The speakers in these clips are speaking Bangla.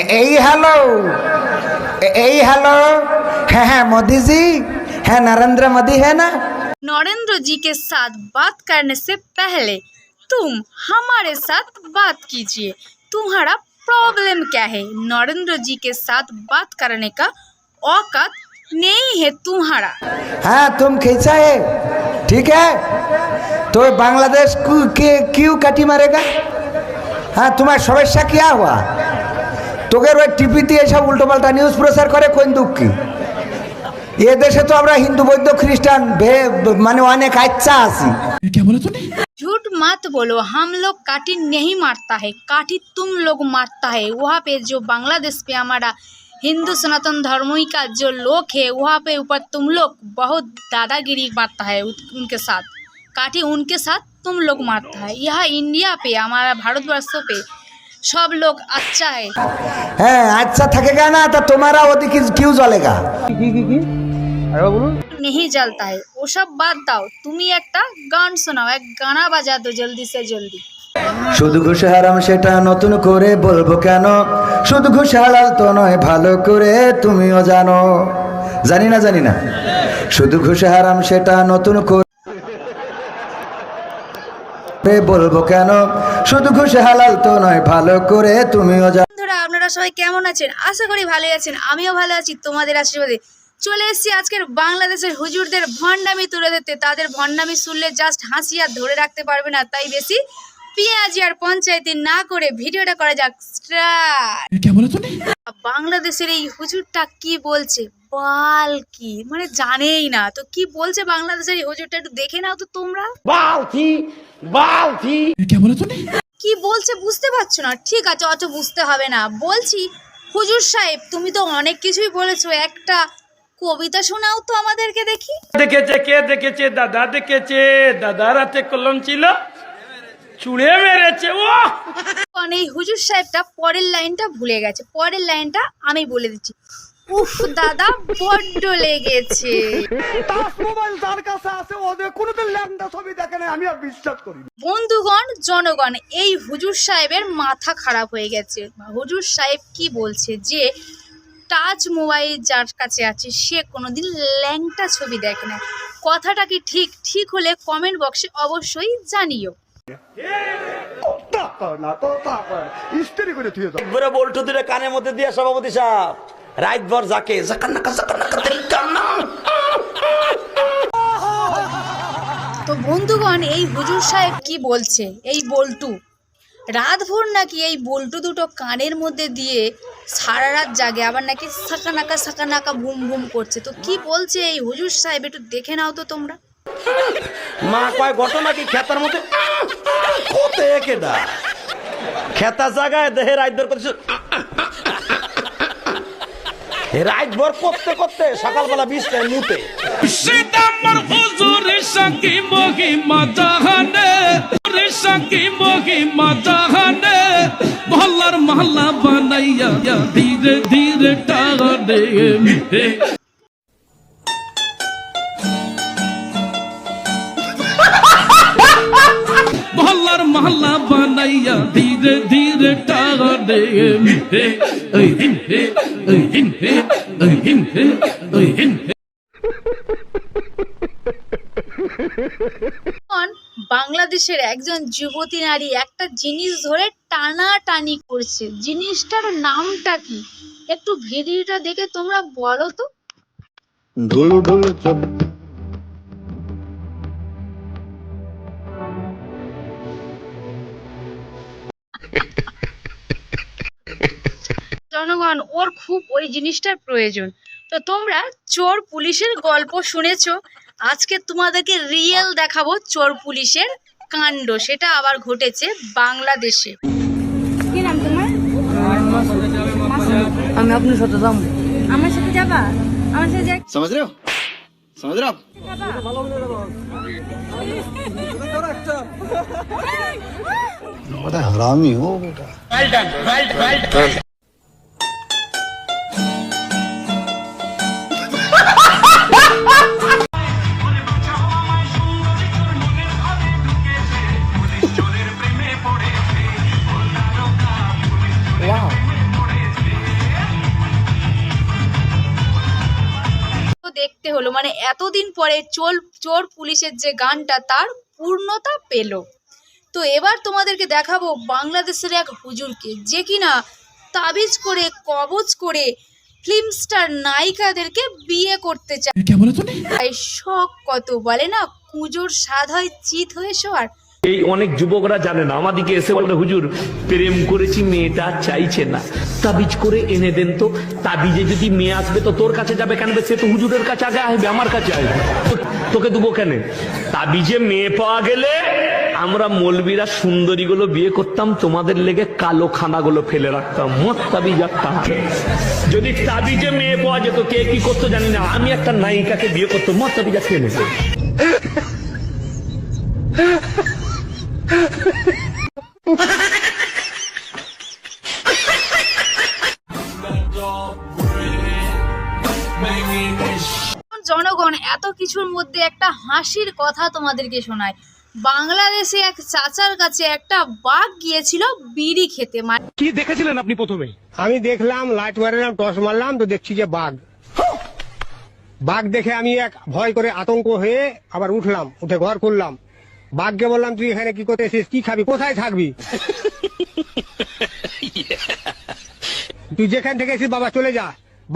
এই हेलो है मोदी जी है नरेंद्र मोदी है ना। नरेंद्र जी के साथ बात करने से पहले तुम हमारे साथ बात कीजिए। तुम्हारा प्रॉब्लम क्या है? नरेंद्र जी के साथ बात करने का औकात नहीं है तुम्हारा। हाँ तुम खींचा है ठीक है, तो बांग्लादेश क्यों काटी मारेगा? हाँ तुम्हारा समस्या क्या हुआ? তোকে ওই টিভিতে এসব উল্টোপাল্টা নিউজ প্রচার করে কোন দুঃখ কি? এ দেশে তো আমরা হিন্দু বৌদ্ধ খ্রিস্টান মানে অনেক আচ্ছা আছি। झूठ मत बोलो, हम लोग काठी नहीं मारता है, काठी तुम लोग मारता है। वहाँ पे जो बांग्लादेश पे हमारा हिंदू सनातन धर्मों का जो लोग है वहाँ पे ऊपर तुम लोग बहुत दादागिरी मारता है उनके साथ। काठी उनके साथ तुम लोग मारता है। यहाँ इंडिया पे हमारा भारतवर्षों पे सब लोग अच्छा है। হ্যাঁ আচ্ছা থাকেগা না তো তোমারা ওদিকে কিউ জ্বলেগা? नहीं जलता है वो सब बात दाओ, তুমি একটা গান শোনাও, এক গানা বাজা দো জলদি से जल्दी। শুধু ঘুষ হারাম সেটা নতুন করে বলবো কেন? শুধু ঘুষ হালাল তো নয় ভালো করে তুমিও জানো। জানি না শুধু ঘুষ হারাম সেটা নতুন করে বলবো কেন? শুধু ঘুষ হালাল তো নয় ভালো করে তুমিও জানো। বন্ধুরা আপনারা সবাই কেমন আছেন? আশা করি ভালোই আছেন, আমিও ভালো আছি তোমাদের আশীর্বাদে। চলে এসেছি আজকের বাংলাদেশের হুজুরদের ভণ্ডামি তুলে দিতে। তাদের ভণ্ডামি শুনলে জাস্ট হাসি আর ধরে রাখতে পারবে না, তাই বেশি পেঁয়াজি আর পঞ্চায়েতি না করে ভিডিওটা করা যাক স্টার্ট। বাংলাদেশের এই হুজুরটা কি বলছে বাল কি মানে জানেই না তো কি বলছে বাংলাদেশের এই হুজুরটা, একটু দেখে নাও তো তোমরা। কি বলছে বুঝতে পারছো না? ঠিক আছে অত বুঝতে হবে না, বলছি হুজুর সাহেব তুমি তো অনেক কিছুই বলেছো, একটা কবিতা শোনাও তো আমাদেরকে দেখি। দেখেছে কে দেখেছে? দাদা দেখেছে, দাদার হাতে কলম ছিল চুড়ে মেরেছে ও। এই হুজুর সাহেবটা পরের লাইনটা ভুলে গেছে, পরের লাইনটা আমি বলে দিচ্ছি। উফ দাদা বড্ড লেগেছে। বন্ধুগণ জনগণ এই হুজুর সাহেবের মাথা খারাপ হয়ে গেছে। হুজুর সাহেব কি বলছে যে টাচ মোবাইল যার কাছে আছে সে কোনোদিন ল্যাংটা ছবি দেখে না। কথাটা কি ঠিক হলে কমেন্ট বক্সে অবশ্যই জানিও। বল্টু দূরে কানের মধ্যে দিয়ে সভাপতি সাহেব রাত ভর যাকে তো বন্ধুগণ এই হুজুর সাহেব কি বলছে, এই বল্টু রাত ভোর নাকি এই বল্টু দুটো কানের মধ্যে দিয়ে সারা রাত জাগে, আবার নাকি সাকানাকা ভুম ভুম করছে। তো কি বলছে এই হুজুর সাহেব একটু দেখে নাও তো তোমরা। মা কয় ঘটনা কি খেতার মধ্যে খেতা জায়গায় দেহে রাত ভর করছে, রাত ভর করতে করতে সকালবেলা 20টায় মুতে। ভল্লার মহল্লা বানাইয়া ধীরে ধীরে টানে ভল্লার মহল্লা বানাইয়া ধীরে ধীরে টানে। বাংলাদেশের একজন যুবতী নারী একটা জিনিস ধরে টানাটানি করছে, জিনিসটার নামটা কি একটু ভিডিওটা দেখে তোমরা বলো তো। জনগণ ওর খুব ওই জিনিসটার প্রয়োজন। তো তোমরা চোর পুলিশের গল্প শুনেছো, আজকে তোমাদেরকে রিয়েল দেখাবো চোর পুলিশের কাণ্ড। সেটা আবার ঘটেছে বাংলাদেশে। কি নাম তোমার? আমি আপনার সাথে যাব। আমার সাথে যাবা? আমার সাথে যাই समझ रहे हो बड़ा हरामी हो बेटा। হলো, মানে এতদিন পরে চোর পুলিশের যে গানটা তার পূর্ণতা পেল। তো এবার তোমাদেরকে দেখাবো বাংলাদেশের এক হুজুরকে, যে কিনা তাবিজ করে কবজ করে ফিল্ম স্টার নায়িকাদেরকে বিয়ে করতে চায়। শখ কত বলে না, কুজোর স্বাদ হয় চিত হয়ে শোয়ার। এই অনেক যুবকরা জানে না, আমাদিকে এসে বলে হুজুর প্রেম করেছি মেয়েটা চাইছে না, তাবিজ করে এনে দেন তো। তাবিজে যদি মেয়ে আসবে তো তোর কাছে যাবে কেন? সে তো হুজুরের কাছে আগে আসবে, আমার কাছে আসবে, তোকে দেবো কেন? তাবিজে মেয়ে পাওয়া গেলে আমরা মৌলবীরা সুন্দরীগুলো বিয়ে করতাম, তোমাদের লেগে কালো খানাগুলো ফেলে রাখতাম। মত তাবিজ একটা যদি তাবিজে মেয়ে পাওয়া যেত, কে কি করতো জানি না, আমি একটা নায়িকাকে বিয়ে করতো, মত তাবিজ খেয়ে নেবে। জনগণ এত কিছুর মধ্যে একটা হাসির কথা তোমাদেরকে শোনায়। বাংলাদেশে এক চাচার কাছে একটা বাঘ গিয়েছিল বিড়ি খেতে। কি দেখেছিলেন আপনি প্রথমে? আমি দেখলাম, লাইট মারলাম, টর্চ মারলাম, তো দেখছি যে বাঘ। বাঘ দেখে আমি এক ভয় করে আতঙ্ক হয়ে আবার উঠলাম, উঠে ঘর খুললাম। বাঘকে বললাম, তুই এখানে কি করতে এসেছিস, কি খাবি, কোথায় থাকবি? তুই যেখান থেকে এসেছিস বাবা চলে যা।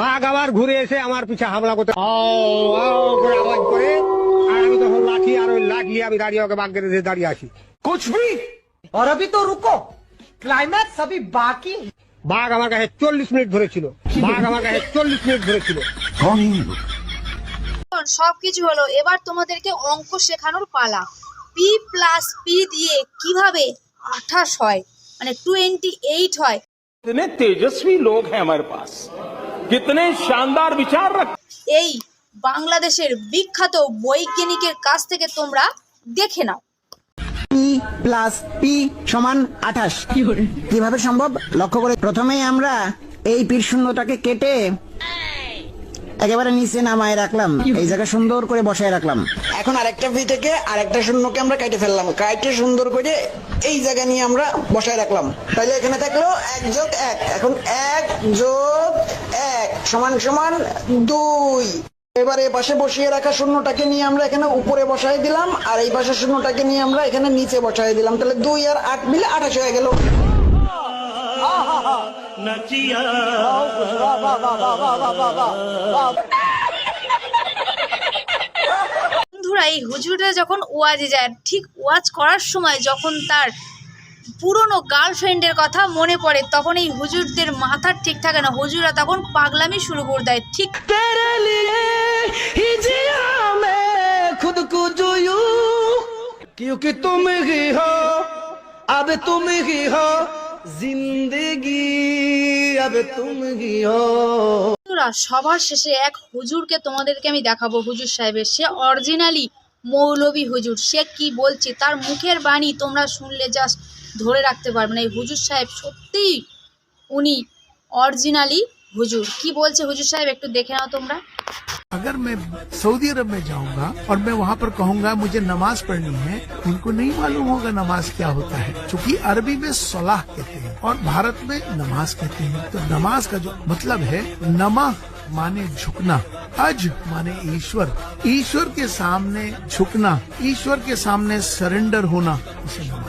বাঘ আবার ঘুরে এসে আমার পিছে হামলা করতে করে আওয়াজ করে, আর আমি তখন লাঠি আর ওই লাঠি আমি দাঁড়িয়ে ওকে বাঘকে দাঁড়িয়ে আছি। और अभी तो रुको, क्लाइमैक्स अभी बाकी। বাঘ আমার কাছে 40 মিনিট ধরেছিল। বাঘ আমার কাছে 40 মিনিট ধরেছিল। সবকিছু হলো, এবার তোমাদেরকে অঙ্ক শেখানোর পালা। P+P দিয়ে কিভাবে 28 হয়, মানে 28 হয়। कितने तेजस्वी लोग हैं हमारे पास, कितने शानदार विचार रख। এই বাংলাদেশের বিখ্যাত বৈজ্ঞানিকের কাছ থেকে তোমরা দেখে নাও। P+P সমান 28 কিভাবে সম্ভব লক্ষ্য করে। প্রথমেই আমরা এই পীর শূন্যটাকে কেটে একেবারে নিচে নামায় রাখলাম, এই জায়গা সুন্দর করে বসায় রাখলাম। এখন আরেকটা পি থেকে আরেকটা শূন্যকে আমরা কেটে ফেললাম, কাটে সুন্দর করে এই জায়গা নিয়ে আমরা বসায় রাখলাম। তাহলে এখানে থাকলো 1 যোগ 1। এখন 1 যোগ 1 সমান সমান 2। এবার এই পাশে বসিয়ে রাখা শূন্যটাকে নিয়ে আমরা এখানে উপরে বসাই দিলাম, আর এই পাশে শূন্যটাকে নিয়ে আমরা এখানে নিচে বসাই দিলাম। তাহলে 2 আর 8 মিলে 28 হয়ে গেল। বন্ধুরা, এই হুজুররা যখন ওয়াজে যায়, ঠিক ওয়াজ করার সময় যখন তার পুরনো গার্লফ্রেন্ডের কথা মনে পড়ে, তখন এই হুজুরদের মাথার ঠিক থাকে না, হুজুররা তখন পাগলামি শুরু করে দেয়। ঠিক खुद को जो यूं क्योंकि तुम ही हो, अब तुम ही हो जिंदगी, अब तुम ही हो। বন্ধুরা, সবার শেষে এক হুজুরকে তোমাদেরকে আমি দেখাবো, হুজুর সাহেবের। সে অরিজিনালি মৌলবী হুজুর। সে কি বলছে, তার মুখের বাণী তোমরা শুনলে জাস্ট ধরে রাখতে পারবে না। এই হুজুর সাহেব সত্যিই উনি অরিজিনালি হুজুর। কি বলছে হুজুর সাহেব একটু দেখে নাও তোমরা। अगर मैं सऊदी अरब में जाऊंगा और मैं वहाँ पर कहूंगा मुझे नमाज पढ़नी है, उनको नहीं मालूम होगा नमाज क्या होता है, क्योंकि अरबी में सलाह कहते हैं और भारत में नमाज कहते हैं। तो नमाज का जो मतलब है, नमा माने झुकना, अज माने ईश्वर, ईश्वर के सामने झुकना, ईश्वर के सामने सरेंडर होना, उसे नमाज